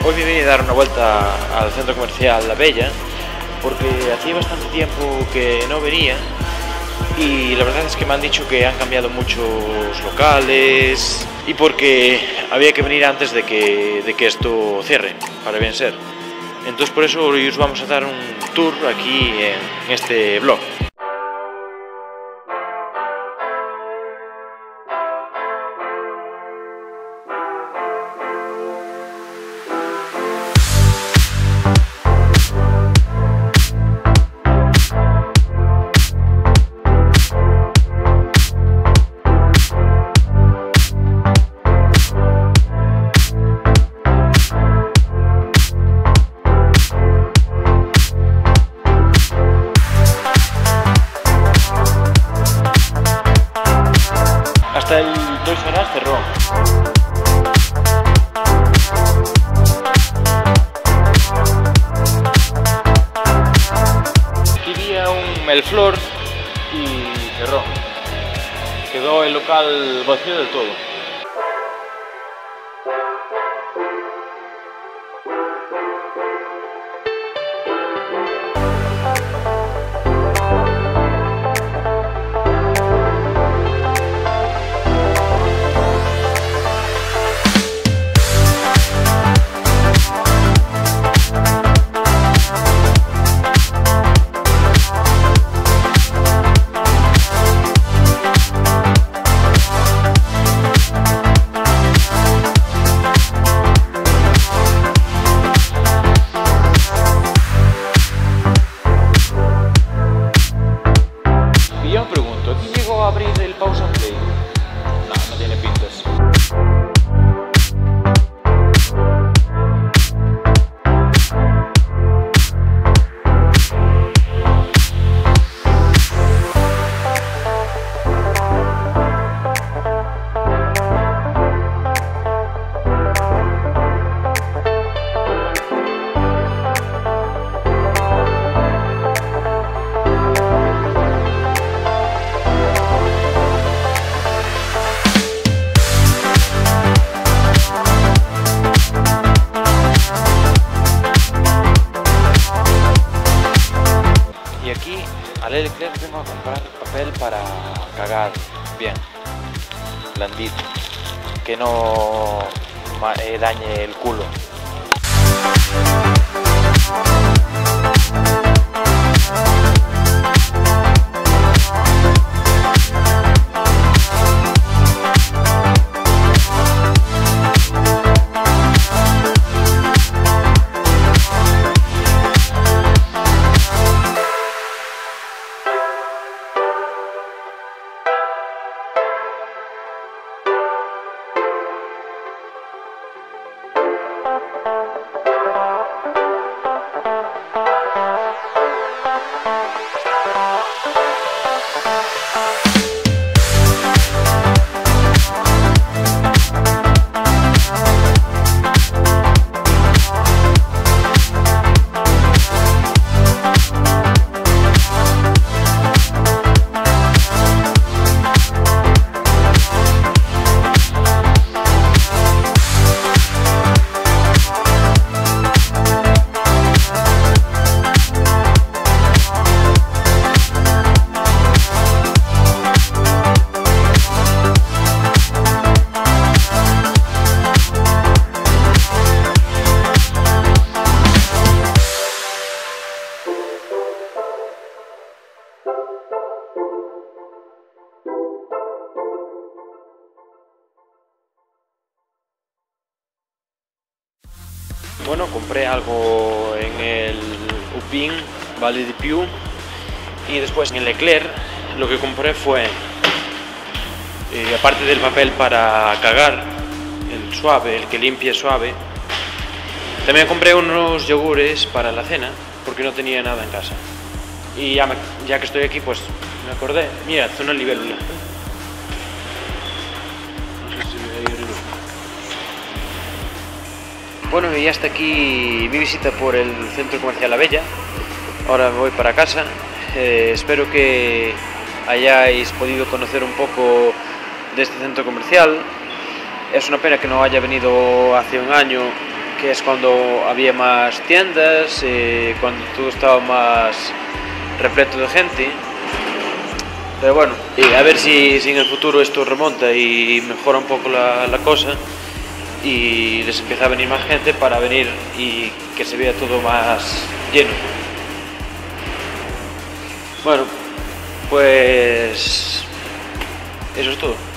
Hoy me vine a dar una vuelta al centro comercial La Bella porque hacía bastante tiempo que no venía y la verdad es que me han dicho que han cambiado muchos locales y porque había que venir antes de que esto cierre, para bien ser. Entonces por eso hoy os vamos a dar un tour aquí en este blog. Hasta el Toys R Us cerró. Quería un Melflor y cerró. Quedó el local vacío del todo. Al Leclerc vengo a comprar papel para cagar bien, blandito, que no dañe el culo. Bueno, compré algo en el Upin, Valley de Piu, y después en el Leclerc lo que compré fue, aparte del papel para cagar, el suave, el que limpia suave, también compré unos yogures para la cena, porque no tenía nada en casa. Y ya que estoy aquí, pues me acordé, mira, zona libélula. Bueno, y hasta aquí mi visita por el centro comercial La Bella. Ahora me voy para casa. Espero que hayáis podido conocer un poco de este centro comercial. Es una pena que no haya venido hace un año, que es cuando había más tiendas, cuando todo estaba más repleto de gente. Pero bueno, a ver si en el futuro esto remonta y mejora un poco la cosa y les empieza a venir más gente para venir y que se vea todo más lleno. Bueno, pues eso es todo.